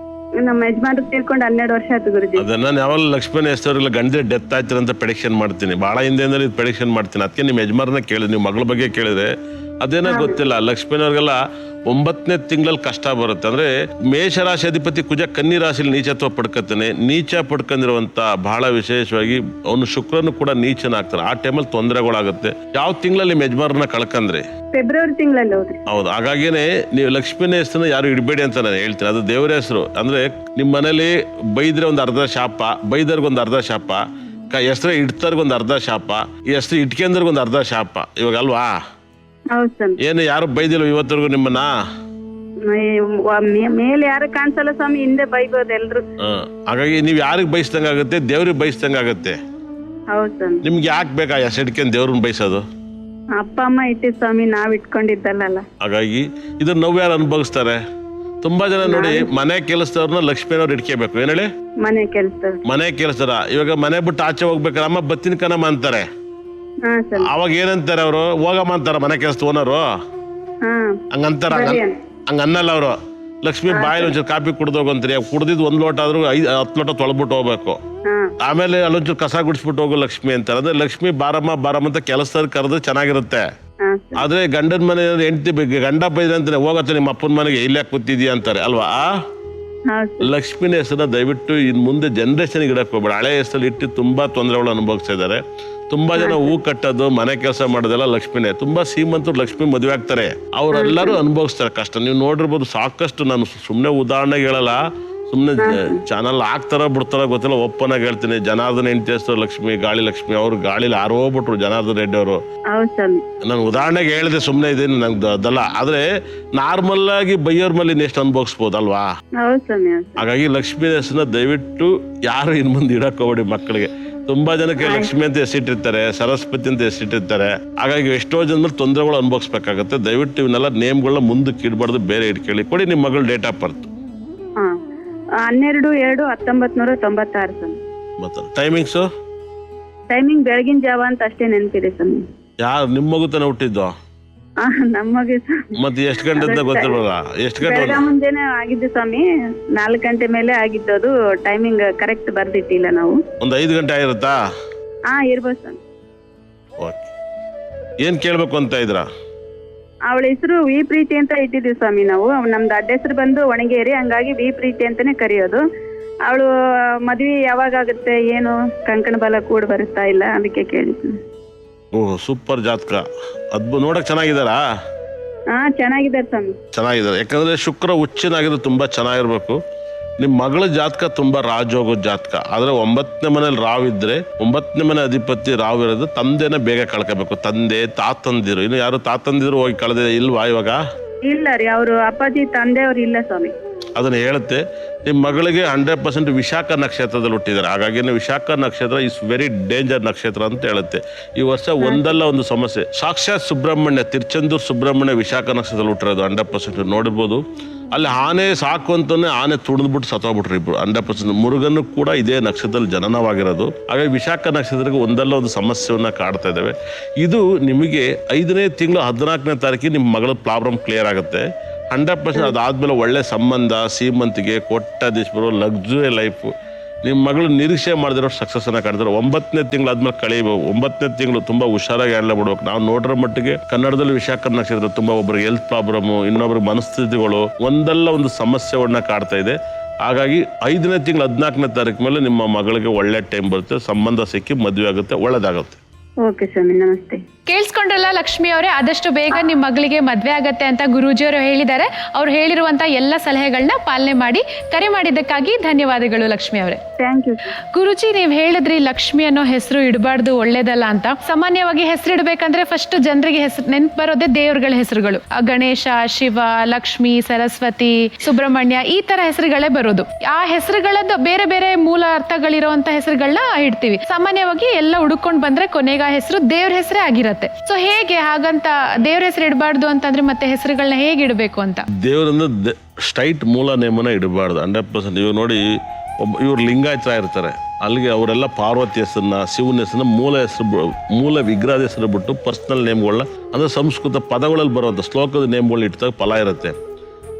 C: ನಮ್ಮ ಯಜಮಾನ್ರು ತೀರ್ಕೊಂಡು 12 ವರ್ಷ ಆಯ್ತು ಗುರುಜಿ.
B: ಅದನ್ನ ನಾನು ಯಾವಾಗ ಲಕ್ಷ್ಮೀನ ಹೆಸರು ಗಂಡೇ ಡೆತ್ ಆಯ್ತಾರಂತ ಪ್ರೆಡಿಕ್ಷನ್ ಮಾಡ್ತೀನಿ, ಬಹಳ ಹಿಂದೆ ಪ್ರೆಡಿಕ್ಷನ್ ಮಾಡ್ತೀನಿ. ಅದಕ್ಕೆ ನಿಮ್ಮ ಯಜಮಾರನ್ನ ಕೇಳಿದ್ರೆ, ನಿಮ್ಮ ಮಗಳ ಬಗ್ಗೆ ಕೇಳಿದ್ರೆ ಅದೇನೋ ಗೊತ್ತಿಲ್ಲ. ಲಕ್ಷ್ಮೀನವ್ರಿಗೆಲ್ಲ 9ನೇ ತಿಂಗಳಲ್ಲಿ ಕಷ್ಟ ಬರುತ್ತೆ. ಅಂದ್ರೆ ಮೇಷರಾಶಿ ಅಧಿಪತಿ ಕುಜ ಕನ್ನಿ ರಾಶಿಯಲ್ಲಿ ನೀಚತ್ವ ಪಡ್ಕೊತಾನೆ. ನೀಚ ಪಡ್ಕೊಂಡಿರುವಂತ ಬಹಳ ವಿಶೇಷವಾಗಿ ಅವನು ಶುಕ್ರನು ಕೂಡ ನೀಚನಾಗ್ತಾನೆ. ಆ ಟೈಮಲ್ಲಿ ತೊಂದರೆಗಳಾಗುತ್ತೆ. ಯಾವ ತಿಂಗಳಲ್ಲಿ ನಿಮ್ಮ ಯಜಮಾರನ್ನ ಕಳ್ಕಂದ್ರೆ?
C: ಫೆಬ್ರವರಿ ತಿಂಗಳಲ್ಲಿ.
B: ಹೌದು. ಹಾಗಾಗಿನೇ ನೀವು ಲಕ್ಷ್ಮೀನ ಹೆಸರನ್ನ ಯಾರು ಇಡಬೇಡಿ ಅಂತ ನಾನು ಹೇಳ್ತೀನಿ. ಅದು ದೇವರ ಹೆಸರು. ಅಂದ್ರೆ ನಿಮ್ಮ ಮನೇಲಿ ಬೈದ್ರೆ ಒಂದು ಅರ್ಧ ಶಾಪ, ಬೈದರ್ಗೊಂದು ಅರ್ಧ ಶಾಪ, ಹೆಸರು ಇಡ್ತಾರ್ಗೊಂದು ಅರ್ಧ ಶಾಪ, ಈ ಹೆಸರು ಇಟ್ಕೊಂಡ್ರಿಗೊಂದು ಅರ್ಧ ಶಾಪ ಇವಾಗ ಅಲ್ವಾ?
C: ಹೌದು ಸ್ವಾಮಿ.
B: ಏನು ಯಾರು ಬೈದಿಲ್ಲ ಇವತ್ತರೆಗೂ ನಿಮ್ಮನ್ನ?
C: ಮೇಲೆ ಯಾರು ಕಾಣಿಸಲ್ಲ ಸ್ವಾಮಿ, ಹಿಂದೆ ಬೈಬೋದು ಎಲ್ರು.
B: ಹಾಗಾಗಿ ನೀವು ಯಾರಿಗೆ ಬಯಸ್ದಂಗೆ ಆಗುತ್ತೆ, ದೇವ್ರಿಗೆ ಬಯಸ್ದಂಗೆ ಆಗುತ್ತೆ.
C: ಹೌದು ಸ್ವಾಮಿ.
B: ನಿಮ್ಗೆ ಯಾಕೆ ಬೇಕಾ ಹೆಸರು ಇಟ್ಕೊಂಡು ದೇವ್ರನ್ನ ಬಯಸೋದು?
C: ಅಪ್ಪ ಅಮ್ಮ ಇಟ್ಟಿದ್ ಸ್ವಾಮಿ, ನಾವ್ ಇಟ್ಕೊಂಡಿದ್ದಲ್ಲ.
B: ಹಾಗಾಗಿ ಇದನ್ನ ನಾವು ಯಾರು ಅನುಭವಿಸ್ತಾರೆ? ತುಂಬಾ ಜನ ನೋಡಿ, ಮನೆ ಕೆಲಸದವ್ರನ್ನ ಲಕ್ಷ್ಮೀನವ್ರು ಇಟ್ಕೋಬೇಕು. ಏನ್ ಹೇಳಿ?
C: ಮನೆ ಕೆಲ್ಸ.
B: ಮನೆ ಕೆಲಸದ ಇವಾಗ ಮನೆ ಬಿಟ್ಟು ಆಚೆ ಹೋಗ್ಬೇಕಾರೆ ಅಮ್ಮ ಬತ್ತಿನ ಕಣಮ್ಮ ಅಂತಾರೆ.
C: ಹಾ ಸರ್.
B: ಅವಾಗ ಏನಂತಾರೆ ಅವರು? ಹೋಗಮ್ಮ ಅಂತಾರ ಮನೆ ಕೆಲಸದ ಓನರು,
C: ಹಾ
B: ಹಂಗಂತಾರ? ಹಂಗ ಅನ್ನಲ್ಲ ಅವರು. ಲಕ್ಷ್ಮಿ ಬಾಯಲ್ಲಿ ಒಂಚೂರು ಕಾಫಿ ಕುಡ್ದೋಗಂತೀರಿ, ಕುಡ್ದಿದ್ 1 ಲೋಟ ಆದ್ರೂ 10 ಲೋಟ ತೊಳ್ಬಿಟ್ಟು ಹೋಗ್ಬೇಕು. ಆಮೇಲೆ ಅಲ್ಲೊಂಚೂರು ಕಸ ಗುಡಿಸ್ಬಿಟ್ಟು ಹೋಗು ಲಕ್ಷ್ಮಿ ಅಂತಾರೆ. ಅಂದ್ರೆ ಲಕ್ಷ್ಮಿ ಬಾರಮ್ಮ ಬಾರಮ್ಮ ಅಂತ ಕೆಲಸದ ಕರೆದು ಚೆನ್ನಾಗಿರುತ್ತೆ. ಆದ್ರೆ ಗಂಡನ ಮನೆ ಹೆಂಡತಿ ಗಂಡ ಬೈದ್ರೆ ಅಂತಾನೆ, ಹೋಗತ್ತೆ ನಿಮ್ಮ ಅಪ್ಪನ ಮನೆಗೆ ಇಲ್ಲೇ ಕೂತಿದ್ಯಾ ಅಂತಾರೆ ಅಲ್ವಾ? ಲಕ್ಷ್ಮಿನ ಹೆಸರನ್ನ ದಯವಿಟ್ಟು ಇನ್ ಮುಂದೆ ಜನರೇಷನ್ ಇಡಕ್ ಹೋಗ್ಬೇಡ. ಹಳೆ ಹೆಸರಲ್ಲಿ ಇಟ್ಟು ತುಂಬಾ ತೊಂದರೆಗಳು ಅನುಭವಿಸ್ತಾ ಇದ್ದಾರೆ. ತುಂಬಾ ಜನ ಹೂ ಕಟ್ಟೋದು, ಮನೆ ಕೆಲಸ ಮಾಡೋದೆಲ್ಲ ಲಕ್ಷ್ಮಿನೇ. ತುಂಬಾ ಶ್ರೀಮಂತರು ಲಕ್ಷ್ಮಿ ಮದುವೆ ಆಗ್ತಾರೆ, ಅವರೆಲ್ಲರೂ ಅನುಭವಿಸ್ತಾರೆ ಕಷ್ಟ. ನೀವು ನೋಡಿರ್ಬೋದು ಸಾಕಷ್ಟು. ನಾನು ಸುಮ್ಮನೆ ಉದಾಹರಣೆಗೆ ಹೇಳಲ್ಲ, ಸುಮ್ಮನೆ ಚಾನಲ್ ಹಾಕ್ತಾರ ಬಿಡ್ತಾರ ಗೊತ್ತಿಲ್ಲ, ಓಪನ್ ಆಗಿ ಹೇಳ್ತೀನಿ. ಜನಾರ್ದನ್ ಹೆಂಡತಿ ಹೆಸರು ಲಕ್ಷ್ಮಿ, ಗಾಳಿ ಲಕ್ಷ್ಮಿ. ಅವ್ರು ಗಾಳಿಲಿ ಹಾರೋಗ್ಬಿಟ್ರು ಜನಾರ್ದನ್ ರೆಡ್ಡಿ ಅವರು. ನಾನು ಉದಾಹರಣೆಗೆ ಹೇಳಿದೆ, ಸುಮ್ಮನೆ ಇದೇನು ನಂಗೆ ಅದಲ್ಲ. ಆದ್ರೆ ನಾರ್ಮಲ್ ಆಗಿ ಬೈಯೋರ್ ಮೇಲೆ ಇನ್ನೆಷ್ಟು ಅನುಭವಿಸ್ಬೋದಲ್ವಾ? ಹಾಗಾಗಿ ಲಕ್ಷ್ಮಿ ಹೆಸರನ್ನ ದಯವಿಟ್ಟು ಯಾರು ಇನ್ ಮುಂದೆ ಇಡಕ್ ಹೋಗ್ಬೇಡಿ ಮಕ್ಕಳಿಗೆ. ತುಂಬಾ ಜನಕ್ಕೆ ಲಕ್ಷ್ಮಿ ಅಂತ ಹೆಸರಿಟ್ಟಿರ್ತಾರೆ, ಸರಸ್ವತಿ ಅಂತ ಹೆಸರಿಟ್ಟಿರ್ತಾರೆ. ಹಾಗಾಗಿ ಎಷ್ಟೋ ಜನ ಮೇಲೆ ತೊಂದರೆಗಳು ಅನುಭವಿಸ್ಬೇಕಾಗತ್ತೆ. ದಯವಿಟ್ಟು ಇವನ್ನೆಲ್ಲ ನೇಮ್ಗಳನ್ನ ಮುಂದಕ್ಕೆ ಇಡಬಾರ್ದು, ಬೇರೆ ಇಟ್ಕೊಳ್ಳಿ. ಕೊಡಿ ನಿಮ್ಮ ಮಗಳು ಡೇಟ್ ಆಫ್ ಬರ್ತ್.
C: 12/2/1996 ಸರ್.
B: ಮತ್ತೆ ಟೈಮಿಂಗ್ಸು?
C: ಟೈಮಿಂಗ್ ಬೆಳಗಿನ ಜಾವ ಅಂತ ಅಷ್ಟೇ ನೆನಪಿದೆ ಸರ್.
B: ಯಾರು ನಿಮ್ಮ ಮಗು ತಾನೆ ಹುಟ್ಟಿದ್ದು?
C: ನಮಗೆ
B: ಮತ್ತೆ ಎಷ್ಟು ಗಂಟೆ ಅಂತ ಗೊತ್ತಿರಲ್ಲ? ಎಷ್ಟು ಗಂಟೆ?
C: ಮುಂದೆನೆ ಆಗಿದ್ದು ಸ್ವಾಮಿ, 4 ಗಂಟೆ ಮೇಲೆ ಆಗಿದ್ದು. ಟೈಮಿಂಗ್ ಕರೆಕ್ಟ್ ಬರ್ದಿಟ್ಟಿಲ್ಲ ನಾವು.
B: ಒಂದು 5 ಗಂಟೆ ಆಗಿರುತ್ತಾ?
C: ಇರ್ಬೋದು ಸರ್.
B: ಓಕೆ, ಏನ್ ಕೇಳ್ಬೇಕು ಅಂತ ಇದ್ರ?
C: ಅವಳ ಹೆಸರು ವಿ ಪ್ರೀತಿ ಅಂತ ಇಟ್ಟಿದ್ವಿ ಸ್ವಾಮಿ ನಾವು. ನಮ್ದು ಅಡ್ಡ ಹೆಸರು ಬಂದು ಒಣಗೇರಿ, ಹಂಗಾಗಿ ವಿ ಪ್ರೀತಿ ಅಂತಾನೆ ಕರೆಯೋದು. ಅವಳು ಮದ್ವೆ ಯಾವಾಗ ಆಗುತ್ತೆ, ಏನು ಕಂಕಣ ಬಲ ಕೂಡ ಬರುತ್ತಾ ಇಲ್ಲ, ಅದಕ್ಕೆ ಕೇಳಿದ್ವಿ.
B: ಓಹ್, ಸೂಪರ್ ಜಾತಕ. ನೋಡಕ್ ಚೆನ್ನಾಗಿದಾರಾ?
C: ಚೆನ್ನಾಗಿದ್ದಾರೆ ಸ್ವಾಮಿ.
B: ಚೆನ್ನಾಗಿದ್ದಾರೆ. ಯಾಕಂದ್ರೆ ಶುಕ್ರ ಉಚ್ಚನಾಗಿದ್ರೆ ತುಂಬಾ ಚೆನ್ನಾಗಿರ್ಬೇಕು. ನಿಮ್ ಮಗಳ ಜಾತಕ ತುಂಬಾ ರಾಜೋಗೋ ಜಾತಕ. ಆದ್ರೆ 9ನೇ ಮನೇಲಿ ರಾವ್ ಇದ್ರೆ, 9ನೇ ಮನೆ ಅಧಿಪತಿ ರಾವ್ ಇರೋದು, ತಂದೆನ ಬೇಗ ಕಳ್ಕೋಬೇಕು. ತಂದೆ ತಾತಂದಿರು, ಇನ್ನು ಯಾರು ತಾತಂದಿರು ಹೋಗಿ ಕಳೆದ ಇಲ್ವಾ ಇವಾಗ?
C: ಇಲ್ಲ ರೀ, ಅವರು ಅಪ್ಪಾಜಿ ತಂದೆಯವ್ರು ಇಲ್ಲ ಸ್ವಾಮಿ.
B: ಅದನ್ನ ಹೇಳುತ್ತೆ. ನಿಮ್ ಮಗಳಿಗೆ 100% ವಿಶಾಖ ನಕ್ಷತ್ರದಲ್ಲಿ ಹುಟ್ಟಿದ್ದಾರೆ. ಹಾಗಾಗಿ ವಿಶಾಖ ನಕ್ಷತ್ರ ಇಸ್ ವೆರಿ ಡೇಂಜರ್ ನಕ್ಷತ್ರ ಅಂತ ಹೇಳುತ್ತೆ. ಈ ವರ್ಷ ಒಂದಲ್ಲ ಒಂದು ಸಮಸ್ಯೆ. ಸಾಕ್ಷಾತ್ ಸುಬ್ರಹ್ಮಣ್ಯ, ತಿರುಚೆಂದೂರು ಸುಬ್ರಹ್ಮಣ್ಯ ವಿಶಾಖ ನಕ್ಷತ್ರದಲ್ಲಿ ಹುಟ್ಟಿರೋದು. 100% ನೋಡಿರ್ಬೋದು. ಅಲ್ಲಿ ಆನೆ ಸಾಕು ಅಂತಾನೆ ಆನೆ ತುಳಿದ್ಬಿಟ್ಟು ಸತ್ತೋಗ್ಬಿಟ್ರು ಇಬ್ರು. 100% ಮುರುಗನ್ನು ಕೂಡ ಇದೇ ನಕ್ಷತ್ರದಲ್ಲಿ ಜನನವಾಗಿರೋದು. ಹಾಗಾಗಿ ವಿಶಾಖ ನಕ್ಷತ್ರಕ್ಕೆ ಒಂದಲ್ಲ ಒಂದು ಸಮಸ್ಯೆಯನ್ನ ಕಾಡ್ತಾ ಇದ್ದಾವೆ. ಇದು ನಿಮಗೆ 5ನೇ ತಿಂಗಳು 14ನೇ ತಾರೀಕಿಗೆ ನಿಮ್ಮ ಮಗಳ ಪ್ರಾಬ್ಲಮ್ ಕ್ಲಿಯರ್ ಆಗುತ್ತೆ 100%. ಅದಾದ್ಮೇಲೆ ಒಳ್ಳೆ ಸಂಬಂಧ, ಸೀಮಂತಿಗೆ, ಕೊಟ್ಟದೀಶ್ವರು, ಲಕ್ಸುರಿ ಲೈಫು, ನಿಮ್ಮ ಮಗಳು ನಿರೀಕ್ಷೆ ಮಾಡಿದಿರೋ ಸಕ್ಸಸ್ ಅನ್ನ ಕಾಣ್ತಾರೆ. 9ನೇ ತಿಂಗಳು ಆದ್ಮೇಲೆ ಕಳೆಯಬೇಕು. 9ನೇ ತಿಂಗಳು ತುಂಬಾ ಹುಷಾರಾಗಿ ಹ್ಯಾಂಡಲ್ ಮಾಡ್ಬೇಕು. ನಾವು ನೋಡಿರೋ ಮಟ್ಟಿಗೆ ಕನ್ನಡದಲ್ಲಿ ವಿಶಾಖ ನಕ್ಷತ್ರ ತುಂಬಾ ಒಬ್ಬರಿಗೆ ಹೆಲ್ತ್ ಪ್ರಾಬ್ಲಮ್, ಇನ್ನೊಬ್ರಿಗೆ ಮನಸ್ಥಿತಿಗಳು, ಒಂದಲ್ಲ ಒಂದು ಸಮಸ್ಯೆಗಳನ್ನ ಕಾಡ್ತಾ ಇದೆ. ಹಾಗಾಗಿ 5ನೇ ತಿಂಗಳು 14ನೇ ತಾರೀಕು ಮೇಲೆ ನಿಮ್ಮ ಮಗಳಿಗೆ ಒಳ್ಳೆ ಟೈಮ್ ಬರುತ್ತೆ, ಸಂಬಂಧ ಸಿಕ್ಕಿ ಮದುವೆ ಆಗುತ್ತೆ, ಒಳ್ಳೇದಾಗುತ್ತೆ.
C: ಓಕೆ ಸ್ವಾಮಿ, ನಮಸ್ತೆ.
A: ಕೇಳಿಸ್ಕೊಂಡ್ರಲ್ಲ ಲಕ್ಷ್ಮಿ ಅವರೇ, ಆದಷ್ಟು ಬೇಗ ನಿಮ್ಮ ಮಗಳಿಗೆ ಮದ್ವೆ ಆಗತ್ತೆ ಅಂತ ಗುರೂಜಿಯವರು ಹೇಳಿದ್ದಾರೆ. ಅವ್ರು ಹೇಳಿರುವಂತ ಎಲ್ಲ ಸಲಹೆಗಳನ್ನ ಪಾಲನೆ ಮಾಡಿ. ಕರೆ ಮಾಡಿದ್ದಕ್ಕಾಗಿ ಧನ್ಯವಾದಗಳು ಲಕ್ಷ್ಮಿ ಅವರೇ.
C: Thank you.
A: ಗುರುಜಿ, ನೀವ್ ಹೇಳಿದ್ರಿ ಲಕ್ಷ್ಮಿ ಅನ್ನೋ ಹೆಸರು ಇಡಬಾರ್ದು, ಒಳ್ಳೇದಲ್ಲ ಅಂತ. ಸಾಮಾನ್ಯವಾಗಿ ಹೆಸರು ಇಡಬೇಕಂದ್ರೆ ಫಸ್ಟ್ ಜನರಿಗೆ ಹೆಸರು ನೆನ್ಪು ಬರೋದೇ ದೇವ್ರಗಳ ಹೆಸರುಗಳು. ಗಣೇಶ, ಶಿವ, ಲಕ್ಷ್ಮಿ, ಸರಸ್ವತಿ, ಸುಬ್ರಹ್ಮಣ್ಯ, ಈ ತರ ಹೆಸರುಗಳೇ ಬರೋದು. ಆ ಹೆಸರುಗಳದ್ದು ಬೇರೆ ಬೇರೆ ಮೂಲ ಅರ್ಥಗಳಿರುವಂತ ಹೆಸರುಗಳನ್ನ ಇಡ್ತೀವಿ. ಸಾಮಾನ್ಯವಾಗಿ ಎಲ್ಲ ಹುಡುಕೊಂಡು ಬಂದ್ರೆ ಕೊನೆಗೆ ಆ ಹೆಸರು ದೇವ್ರ ಹೆಸರೇ ಆಗಿರತ್ತೆ. ಸೊ ಹೇಗೆ ಹಾಗಂತ ದೇವ್ರ ಹೆಸರು ಇಡಬಾರ್ದು ಅಂತಂದ್ರೆ ಮತ್ತೆ ಹೆಸರುಗಳನ್ನ ಹೇಗೆ ಇಡಬೇಕು ಅಂತ?
B: ದೇವರನ್ನ ಸ್ಟ್ರೈಟ್ ಮೂಲ ನೇಮನ ಇಡಬಾರ್ದು 100%. ಇವ್ರು ನೋಡಿ, ಇವ್ರು ಲಿಂಗಾಯತ ಇರ್ತಾರೆ, ಅಲ್ಲಿಗೆ ಅವರೆಲ್ಲ ಪಾರ್ವತಿ ಹೆಸರನ್ನ, ಶಿವನ ಹೆಸರನ್ನ, ಮೂಲ ವಿಗ್ರಹದ ಹೆಸರು ಬಿಟ್ಟು ಪರ್ಸನಲ್ ನೇಮ್ಗಳನ್ನ, ಅಂದ್ರೆ ಸಂಸ್ಕೃತ ಪದಗಳಲ್ಲಿ ಬರುವಂಥ ಶ್ಲೋಕದ ನೇಮ್ಗಳನ್ನ ಇಟ್ಟಾಗ ಫಲ ಇರುತ್ತೆ.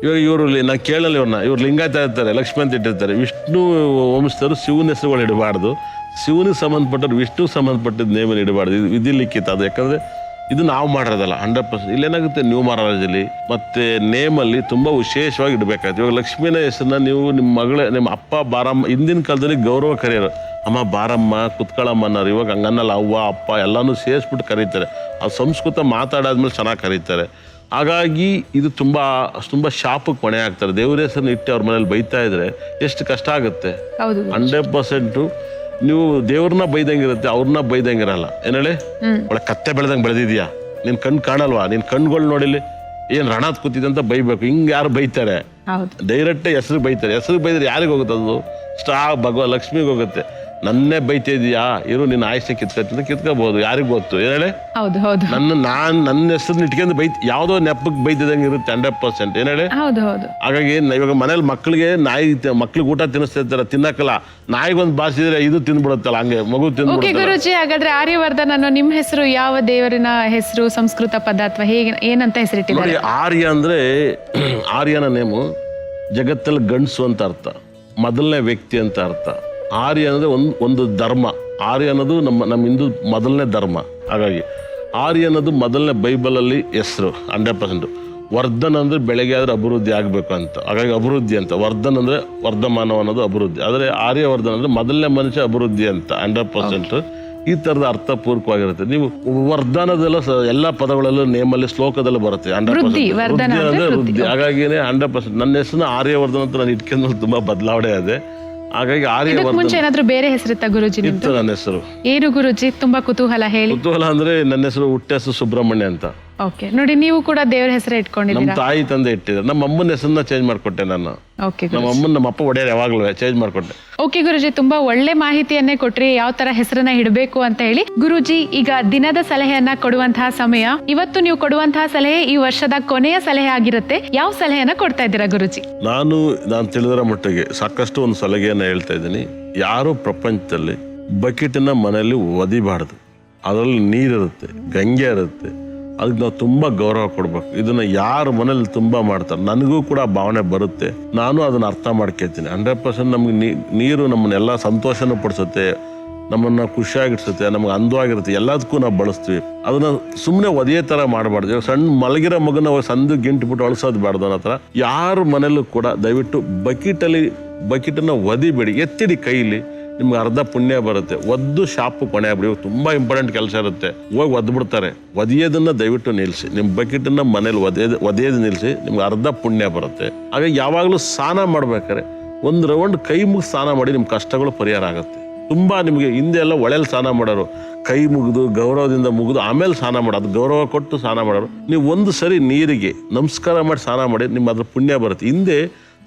B: ಇವಾಗ ಇವರು ನಾನು ಕೇಳಲ್ಲ ಇವ್ರನ್ನ, ಇವ್ರು ಲಿಂಗಾಯತ ಇರ್ತಾರೆ, ಲಕ್ಷ್ಮಿ ಅಂತ ಇಟ್ಟಿರ್ತಾರೆ. ವಿಷ್ಣು ವಂಶಸ್ಥರು ಶಿವನ ಹೆಸರುಗಳು ಇಡಬಾರ್ದು, ಶಿವನಿಗೆ ಸಂಬಂಧಪಟ್ಟರು ವಿಷ್ಣು ಸಂಬಂಧಪಟ್ಟಿದ್ದ ನೇಮನ್ನು ಇಡಬಾರ್ದು. ಇದು ವಿಧಿಲಿಖಿತ ಅದು. ಯಾಕಂದ್ರೆ ಇದು ನಾವು ಮಾಡಿರೋದಲ್ಲ 100%. ಇಲ್ಲೇನಾಗುತ್ತೆ, ನ್ಯೂಮರಾಲಜಿಲಿ ಮತ್ತೆ ನೇಮಲ್ಲಿ ತುಂಬ ವಿಶೇಷವಾಗಿ ಇಡಬೇಕಾಗುತ್ತೆ. ಇವಾಗ ಲಕ್ಷ್ಮೀನ ಹೆಸರನ್ನ ನೀವು ನಿಮ್ಮ ಅಪ್ಪ ಬಾರಮ್ಮ, ಹಿಂದಿನ ಕಾಲದಲ್ಲಿ ಗೌರವ ಕರೆಯೋರು, ಅಮ್ಮ ಬಾರಮ್ಮ, ಕುತ್ಕೊಳ್ಳಮ್ಮ ಅನ್ನೋರು. ಇವಾಗ ಹಂಗನ್ನಲ್ಲ, ಅವ್ವ ಅಪ್ಪ ಎಲ್ಲನೂ ಸೇರಿಸ್ಬಿಟ್ಟು ಕರೀತಾರೆ. ಅದು ಸಂಸ್ಕೃತ ಮಾತಾಡಾದ್ಮೇಲೆ ಚೆನ್ನಾಗಿ ಕರೀತಾರೆ. ಹಾಗಾಗಿ ಇದು ತುಂಬ ಶಾಪಕ್ಕೆ ಕೊನೆ ಆಗ್ತಾರೆ. ದೇವ್ರ ಹೆಸರನ್ನ ಇಟ್ಟು ಅವ್ರ ಮನೇಲಿ ಬೈತಾ ಇದ್ರೆ ಎಷ್ಟು ಕಷ್ಟ ಆಗುತ್ತೆ.
A: 100%.
B: ನೀವು ದೇವ್ರನ್ನ ಬೈದಂಗಿರುತ್ತೆ, ಅವ್ರನ್ನ ಬೈದಂಗಿರಲ್ಲ. ಏನ್ ಹೇಳಿ, ಒಳ್ಳೆ ಕತ್ತೆ ಬೆಳೆದಂಗೆ ಬೆಳೆದಿದ್ಯಾ, ನಿನ್ ಕಣ್ ಕಾಣಲ್ವಾ, ನಿನ್ ಕಣ್ಗಳು ನೋಡಿಲಿ ಏನ್ ರಣತ್ ಕೂತಿದೆ ಅಂತ ಬೈಬೇಕು. ಹಿಂಗ್ ಯಾರು ಬೈತಾರೆ? ಡೈರೆಕ್ಟ್ ಹೆಸರು ಬೈತಾರೆ. ಹೆಸರು ಬೈದ್ರೆ ಯಾರಿಗೆ ಹೋಗುತ್ತೆ ಅದು? ಲಕ್ಷ್ಮಿಗೆ ಹೋಗುತ್ತೆ. ನನ್ನೇ ಬೈತಾ ಇದೀಯಾ, ಇರು ನಿನ್ನ ಆಯುಷ್ಯ ಕಿತ್ಕೊತೀನಿ, ಕಿತ್ಕೋಬಹುದು, ಯಾರಿಗ್ ಗೊತ್ತು? ಏನ್ ಹೇಳಿ, ನನ್ನ ಹೆಸರು ಇಟ್ಕೊಂಡು ಯಾವ್ದೋ ನೆಪಕ್ಕೆ ಬೈತಿದಂಗೆ ಇರುತ್ತೆ 100%. ಏನ್ ಹೇಳಿ. ಹಾಗಾಗಿ ಇವಾಗ ಮನೇಲಿ ಮಕ್ಳಿಗೆ ಊಟ ತಿನ್ನಿಸ್ತಿರ್ತಾರೆ, ತಿನ್ನಕ್ಕಲ್ಲ, ನಾಯಿಗೊಂದು ಬಾರಿಸಿದ್ರೆ ಇದು ತಿಂದ್ಬಿಡುತ್ತಲ್ಲ, ಹಂಗೆ ಮಗು ತಿಂದ್ಬಿಡುತ್ತೆ.
A: ಗುರುಜಿ, ಹಾಗಾದ್ರೆ ಆರ್ಯವರ್ಧನ್ ಅನ್ನೋ ನಿಮ್ ಹೆಸರು ಯಾವ ದೇವರಿನ ಹೆಸರು, ಸಂಸ್ಕೃತ ಪದ ಅಥವಾ ಹೇಗೆ ಏನಂತ ಹೆಸರಿಟ್ಟಿದ್ದಾರೆ?
B: ಆರ್ಯ ಅಂದ್ರೆ ಆರ್ಯನ ನೇಮು ಜಗತ್ತಲ್ಲಿ ಗಂಡಸು ಅಂತ ಅರ್ಥ, ಮೊದಲನೇ ವ್ಯಕ್ತಿ ಅಂತ ಅರ್ಥ. ಆರ್ಯ ಅನ್ನೋದು ಒಂದು ಧರ್ಮ. ಆರ್ಯ ಅನ್ನೋದು ನಮ್ಮ ಹಿಂದೂ ಮೊದಲನೇ ಧರ್ಮ. ಹಾಗಾಗಿ ಆರ್ಯ ಅನ್ನೋದು ಮೊದಲನೇ ಬೈಬಲಲ್ಲಿ ಹೆಸರು 100%. ವರ್ಧನ್ ಅಂದ್ರೆ ಬೆಳಗ್ಗೆ ಆದ್ರೆ ಅಭಿವೃದ್ಧಿ ಆಗ್ಬೇಕು ಅಂತ, ಹಾಗಾಗಿ ಅಭಿವೃದ್ಧಿ ಅಂತ. ವರ್ಧನ್ ಅಂದ್ರೆ ವರ್ಧಮಾನವ ಅನ್ನೋದು ಅಭಿವೃದ್ಧಿ. ಆದ್ರೆ ಆರ್ಯವರ್ಧನ್ ಅಂದ್ರೆ ಮೊದಲನೇ ಮನುಷ್ಯ ಅಭಿವೃದ್ಧಿ ಅಂತ 100%. ಈ ತರದ ಅರ್ಥಪೂರ್ವಕವಾಗಿರುತ್ತೆ. ನೀವು ವರ್ಧನದೆಲ್ಲ ಎಲ್ಲಾ ಪದಗಳಲ್ಲೂ ನೇಮಲ್ಲಿ ಶ್ಲೋಕದಲ್ಲೂ ಬರುತ್ತೆ 100%. ಅಂದ್ರೆ ವೃದ್ಧಿ. ಹಾಗಾಗಿನೇ 100% ನನ್ನ ಹೆಸರು ಆರ್ಯವರ್ಧನ್ ಅಂತ ನಾನು ಇಟ್ಕೊಂಡು ತುಂಬಾ ಬದಲಾವಣೆ ಇದೆ. ಹಾಗಾಗಿ
A: ಮುಂಚೆ ಏನಾದ್ರೂ ಬೇರೆ ಹೆಸರಿತ್ತ ಗುರುಜಿ?
B: ಇತ್ತು ನನ್ನ ಹೆಸರು.
A: ಏನು ಗುರುಜಿ, ತುಂಬಾ ಕುತೂಹಲ, ಹೇಳಿ.
B: ಕುತೂಹಲ ಅಂದ್ರೆ ನನ್ನ ಹೆಸರು ಹುಟ್ಟ ಹೆಸರು ಸುಬ್ರಹ್ಮಣ್ಯ ಅಂತ.
A: ಓಕೆ, ನೋಡಿ ನೀವು ಕೂಡ ದೇವರ ಹೆಸರು ಇಟ್ಕೊಂಡಿದ್ದೀರಾ?
B: ನಮ್ಮ ತಾಯಿ ತಂದೆ ಇಟ್ಟಿದ್ದಾರೆ. ನಮ್ಮ ಅಮ್ಮನ ಹೆಸರನ್ನ ಚೇಂಜ್ ಮಾಡ್ಕೊಟ್ಟೆ ನಾನು. ನಮ್ಮ ಅಮ್ಮನ ನಮ್ಮ ಅಪ್ಪ ಒಡೆಯರ್ ಯಾವಾಗ್ಲೂ ಚೇಂಜ್ ಮಾಡ್ಕೊಟ್ಟೆ.
A: ಓಕೆ ಗುರುಜಿ, ತುಂಬಾ ಒಳ್ಳೆ ಮಾಹಿತಿಯನ್ನೇ ಕೊಟ್ರಿ, ಯಾವ ತರ ಹೆಸರನ್ನ ಇಡಬೇಕು ಅಂತ ಹೇಳಿ. ಗುರುಜಿ, ಈಗ ದಿನದ ಸಲಹೆಯನ್ನ ಕೊಡುವಂತಹ ಸಮಯ. ಇವತ್ತು ನೀವು ಕೊಡುವಂತಹ ಸಲಹೆ ಈ ವರ್ಷದ ಕೊನೆಯ ಸಲಹೆ ಆಗಿರುತ್ತೆ. ಯಾವ ಸಲಹೆಯನ್ನ ಕೊಡ್ತಾ ಇದ್ದೀರಾ ಗುರುಜಿ?
B: ನಾನು ತಿಳಿದಿರೋ ಮಟ್ಟಿಗೆ ಸಾಕಷ್ಟು ಒಂದು ಸಲಹೆಯನ್ನ ಹೇಳ್ತಾ ಇದ್ದೀನಿ. ಯಾರು ಪ್ರಪಂಚದಲ್ಲಿ ಬಕೆಟ್ನ ಮನೆಯಲ್ಲಿ ಒದಿಬಾರ್ದು. ಅದರಲ್ಲಿ ನೀರಿರುತ್ತೆ, ಗಂಗೆ ಇರುತ್ತೆ, ಅದಕ್ಕೆ ನಾವು ತುಂಬಾ ಗೌರವ ಕೊಡ್ಬೇಕು. ಇದನ್ನ ಯಾರು ಮನೇಲಿ ತುಂಬಾ ಮಾಡ್ತಾರೆ, ನನಗೂ ಕೂಡ ಭಾವನೆ ಬರುತ್ತೆ, ನಾನು ಅದನ್ನ ಅರ್ಥ ಮಾಡ್ಕೊಳ್ತೀನಿ. 100% ನಮ್ಗೆ ನೀರು ನಮ್ಮನ್ನೆಲ್ಲ ಸಂತೋಷನೂ ಪಡಿಸುತ್ತೆ, ನಮ್ಮನ್ನ ಖುಷಿಯಾಗಿಡ್ಸುತ್ತೆ, ನಮ್ಗೆ ಅಂದವಾಗಿರುತ್ತೆ, ಎಲ್ಲದಕ್ಕೂ ನಾವು ಬಳಸ್ತೀವಿ. ಅದನ್ನ ಸುಮ್ಮನೆ ಒದೆಯೇ ತರ ಮಾಡಬಾರ್ದು. ಸಣ್ಣ ಮಲಗಿರೋ ಮಗನ ಸಂದು ಗಿಂಟ್ಬಿಟ್ಟು ಅಳಿಸೋದು ಬಾರ್ದು. ಅನ್ನೋ ಥರ ಯಾರ ಮನೇಲೂ ಕೂಡ ದಯವಿಟ್ಟು ಬಕೆಟನ್ನ ಒದಿಬೇಡಿ, ಎತ್ತಿಡಿ ಕೈಲಿ, ನಿಮ್ಗೆ ಅರ್ಧ ಪುಣ್ಯ ಬರುತ್ತೆ. ಒದ್ದು ಶಾಪು ಕೊನೆ ಆಗ್ಬಿಡಿ. ತುಂಬಾ ಇಂಪಾರ್ಟೆಂಟ್ ಕೆಲಸ ಇರುತ್ತೆ, ಹೋಗಿ ಒದ್ಬಿಡ್ತಾರೆ. ಒದೆಯೋದನ್ನ ದಯವಿಟ್ಟು ನಿಲ್ಲಿಸಿ, ನಿಮ್ಮ ಬಕೆಟನ್ನ ಮನೇಲಿ ಒದೆಯೋದು ನಿಲ್ಲಿಸಿ, ನಿಮ್ಗೆ ಅರ್ಧ ಪುಣ್ಯ ಬರುತ್ತೆ. ಹಾಗೆ ಯಾವಾಗಲೂ ಸ್ನಾನ ಮಾಡ್ಬೇಕಾದ್ರೆ ಒಂದು ರೌಂಡ್ ಕೈ ಮುಗಿದು ಸ್ನಾನ ಮಾಡಿ, ನಿಮ್ಮ ಕಷ್ಟಗಳು ಪರಿಹಾರ ಆಗುತ್ತೆ. ತುಂಬಾ ನಿಮಗೆ ಹಿಂದೆ ಎಲ್ಲ ಒಳೆಯಲ್ಲಿ ಸ್ನಾನ ಮಾಡೋರು, ಕೈ ಮುಗಿದು ಗೌರವದಿಂದ ಮುಗಿದು ಆಮೇಲೆ ಸ್ನಾನ ಮಾಡೋದು, ಗೌರವ ಕೊಟ್ಟು ಸ್ನಾನ ಮಾಡೋರು. ನೀವು ಒಂದು ಸರಿ ನೀರಿಗೆ ನಮಸ್ಕಾರ ಮಾಡಿ ಸ್ನಾನ ಮಾಡಿ, ನಿಮ್ಮ ಅದ್ರ ಪುಣ್ಯ ಬರುತ್ತೆ. ಹಿಂದೆ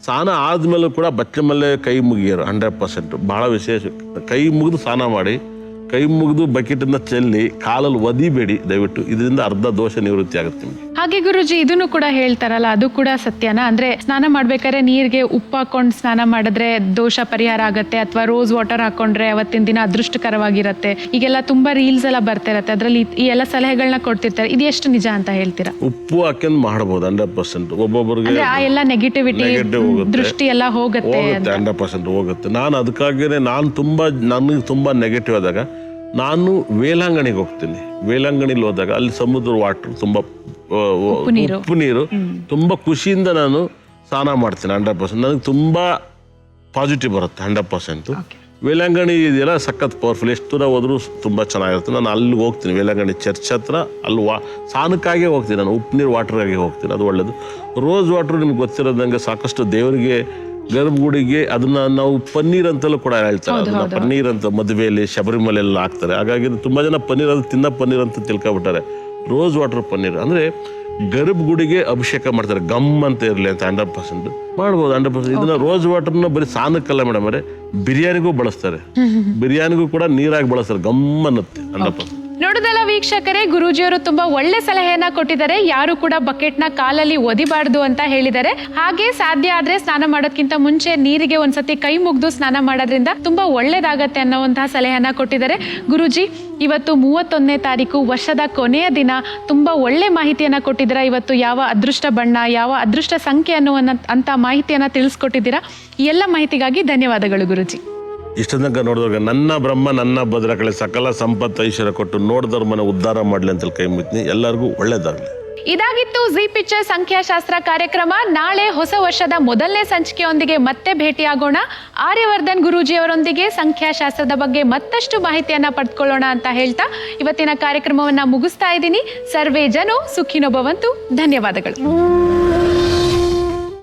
B: ಸ್ನಾನ ಆದ್ಮೇಲೂ ಕೂಡ ಬಟ್ಟೆ ಮೇಲೆ ಕೈ ಮುಗಿಯೋರು 100%. ಬಹಳ ವಿಶೇಷ. ಕೈ ಮುಗಿದು ಸ್ನಾನ ಮಾಡಿ, ಕೈ ಮುಗಿದು ಬಕೆಟನ್ನ ಚೆಲ್ಲಿ ಕಾಲಲ್ಲಿ ಒದಿಬೇಡಿ ದಯವಿಟ್ಟು. ಇದರಿಂದ ಅರ್ಧ ದೋಷ ನಿವೃತ್ತಿ ಆಗುತ್ತೆ ನಿಮ್ಗೆ.
A: ಹಾಗೆ ಗುರುಜಿ, ಇದನ್ನು ಕೂಡ ಹೇಳ್ತಾರಲ್ಲ, ಅದು ಕೂಡ ಸತ್ಯನಾ? ಅಂದ್ರೆ ಸ್ನಾನ ಮಾಡ್ಬೇಕಾದ್ರೆ ನೀರಿಗೆ ಉಪ್ಪು ಹಾಕೊಂಡು ಸ್ನಾನ ಮಾಡಿದ್ರೆ ದೋಷ ಪರಿಹಾರ ಆಗತ್ತೆ, ಅಥವಾ ರೋಸ್ ವಾಟರ್ ಹಾಕೊಂಡ್ರೆ ಅವತ್ತಿನ ದಿನ ಅದೃಷ್ಟಕರವಾಗಿರತ್ತೆ, ಈಗೆಲ್ಲ ತುಂಬಾ ರೀಲ್ಸ್ ಎಲ್ಲ ಬರ್ತಾ ಇರತ್ತೆ, ಅದ್ರಲ್ಲಿ ಈ ಎಲ್ಲ ಸಲಹೆಗಳನ್ನ ಕೊಡ್ತಿರ್ತಾರೆ. ಇದು ಎಷ್ಟು ನಿಜ ಅಂತ ಹೇಳ್ತೀರಾ?
B: ಉಪ್ಪು ಹಾಕೊಂಡು ಮಾಡಬಹುದು 100%. ಒಬ್ಬೊಬ್ಬರಿಗೆ
A: ಆ ಎಲ್ಲ ನೆಗೆಟಿವಿಟಿ ದೃಷ್ಟಿ ಎಲ್ಲ ಹೋಗುತ್ತೆ
B: 100% ಹೋಗುತ್ತೆ. ನಾನು ಅದಕ್ಕಾಗಿನೇ ನನಗೆ ತುಂಬಾ ನೆಗೆಟಿವ್ ಆದಾಗ ನಾನು ವೇಲಾಂಗಣಿಗೆ ಹೋಗ್ತೀನಿ. ವೇಲಾಂಗಣಿಲಿ ಹೋದಾಗ ಅಲ್ಲಿ ಸಮುದ್ರ ವಾಟರ್ ತುಂಬಾ ಉಪ್ಪು ನೀರು, ತುಂಬಾ ಖುಷಿಯಿಂದ ನಾನು ಸ್ನಾನ ಮಾಡ್ತೀನಿ 100%. ನನಗೆ ತುಂಬಾ ಪಾಸಿಟಿವ್ ಬರುತ್ತೆ 100%. ವೇಲಾಂಗಣಿ ಇದೆಯಲ್ಲ ಸಖತ್ ಪವರ್ಫುಲ್. ಎಷ್ಟು ದೂರ ಹೋದ್ರೂ ತುಂಬಾ ಚೆನ್ನಾಗಿರುತ್ತೆ. ನಾನು ಅಲ್ಲಿ ಹೋಗ್ತೀನಿ, ವೇಲಾಂಗಣಿ ಚರ್ಚ್ ಹತ್ರ. ಅಲ್ಲಿ ಸ್ನಾನಕ್ಕಾಗೆ ಹೋಗ್ತೀನಿ ನಾನು, ಉಪ್ಪು ನೀರು ವಾಟರ್ಗಾಗಿ ಹೋಗ್ತೀನಿ, ಅದು ಒಳ್ಳೇದು. ರೋಸ್ ವಾಟರ್ ನಿಮ್ಗೆ ಗೊತ್ತಿರೋದಂಗೆ ಸಾಕಷ್ಟು ದೇವರಿಗೆ, ಗರ್ಭಗುಡಿಗೆ ಅದನ್ನ ನಾವು ಪನ್ನೀರ್ ಅಂತಲೂ ಕೂಡ ಹೇಳ್ತಾರೆ. ಅದನ್ನ ಪನ್ನೀರ್ ಅಂತ ಮದುವೆಯಲ್ಲಿ ಶಬರಿಮಲೆಯಲ್ಲಿ ಹಾಕ್ತಾರೆ. ಹಾಗಾಗಿ ತುಂಬಾ ಜನ ಪನ್ನೀರ್ ಅದು ಪನ್ನೀರ್ ಅಂತ ತಿಳ್ಕೊಬಿಟ್ಟಾರೆ. ರೋಸ್ ವಾಟರ್ ಪನ್ನೀರ್ ಅಂದ್ರೆ ಗರ್ಭಗುಡಿಗೆ ಅಭಿಷೇಕ ಮಾಡ್ತಾರೆ, ಗಮ್ ಅಂತ ಇರಲಿ ಅಂತ 100% ಮಾಡ್ಬೋದು 100%. ಇದನ್ನ ರೋಸ್ ವಾಟರ್ನ ಬರೀ ಸ್ನಾನಕ್ಕಲ್ಲ ಮೇಡಮ್, ಅವರೇ ಬಿರಿಯಾನಿಗೂ ಬಳಸ್ತಾರೆ. ಬಿರಿಯಾನಿಗೂ ಕೂಡ ನೀರಾಗಿ ಬಳಸ್ತಾರೆ, ಗಮ್ ಅನ್ನತ್ತೆ 100%.
A: ನೋಡುದಲ್ಲ ವೀಕ್ಷಕರೇ, ಗುರೂಜಿಯವರು ತುಂಬಾ ಒಳ್ಳೆ ಸಲಹೆಯನ್ನ ಕೊಟ್ಟಿದ್ದಾರೆ. ಯಾರು ಕೂಡ ಬಕೆಟ್ನ ಕಾಲಲ್ಲಿ ಒದಿಬಾರ್ದು ಅಂತ ಹೇಳಿದ್ದಾರೆ. ಹಾಗೆ ಸಾಧ್ಯ ಆದ್ರೆ ಸ್ನಾನ ಮಾಡೋದ್ಕಿಂತ ಮುಂಚೆ ನೀರಿಗೆ ಒಂದ್ಸತಿ ಕೈ ಮುಗ್ದು ಸ್ನಾನ ಮಾಡೋದ್ರಿಂದ ತುಂಬಾ ಒಳ್ಳೇದಾಗತ್ತೆ ಅನ್ನುವಂತಹ ಸಲಹೆಯನ್ನ ಕೊಟ್ಟಿದ್ದಾರೆ. ಗುರೂಜಿ, ಇವತ್ತು 31ನೇ ತಾರೀಕು, ವರ್ಷದ ಕೊನೆಯ ದಿನ, ತುಂಬಾ ಒಳ್ಳೆ ಮಾಹಿತಿಯನ್ನ ಕೊಟ್ಟಿದ್ದೀರಾ. ಇವತ್ತು ಯಾವ ಅದೃಷ್ಟ ಬಣ್ಣ, ಯಾವ ಅದೃಷ್ಟ ಸಂಖ್ಯೆ ಅನ್ನುವಂತ ಮಾಹಿತಿಯನ್ನ ತಿಳಿಸ್ಕೊಟ್ಟಿದ್ದೀರಾ. ಈ ಎಲ್ಲ ಮಾಹಿತಿಗಾಗಿ ಧನ್ಯವಾದಗಳು ಗುರೂಜಿ.
B: ಇಷ್ಟ ತನಕ ನೋಡಿದಾಗ ನನ್ನ ಬ್ರಹ್ಮ ನನ್ನ ಭದ್ರಕಳೆ ಸಕಲ ಸಂಪತ್ತು ಐಶ್ವರ್ಯ ಕೊಟ್ಟು ನೋಡಿದವ್ರ ಮನೆ ಉದ್ಧಾರ ಮಾಡ್ಲಿ ಅಂತ ಕೈ ಮುಗ್ತೀನಿ. ಎಲ್ಲರಿಗೂ ಒಳ್ಳೇದಾಗ್ಲಿ.
A: ಇದಾಗಿತ್ತು ಜಿ ಪಿಕ್ಚರ್ ಸಂಖ್ಯಾಶಾಸ್ತ್ರ ಕಾರ್ಯಕ್ರಮ. ನಾಳೆ ಹೊಸ ವರ್ಷದ ಮೊದಲನೇ ಸಂಚಿಕೆಯೊಂದಿಗೆ ಮತ್ತೆ ಭೇಟಿಯಾಗೋಣ. ಆರ್ಯವರ್ಧನ್ ಗುರೂಜಿಯವರೊಂದಿಗೆ ಸಂಖ್ಯಾಶಾಸ್ತ್ರದ ಬಗ್ಗೆ ಮತ್ತಷ್ಟು ಮಾಹಿತಿಯನ್ನ ಪಡೆದುಕೊಳ್ಳೋಣ ಅಂತ ಹೇಳ್ತಾ ಇವತ್ತಿನ ಕಾರ್ಯಕ್ರಮವನ್ನ ಮುಗಿಸ್ತಾ ಇದ್ದೀನಿ. ಸರ್ವೇ ಜನೋ ಸುಖಿನೋ ಭವಂತು. ಧನ್ಯವಾದಗಳು.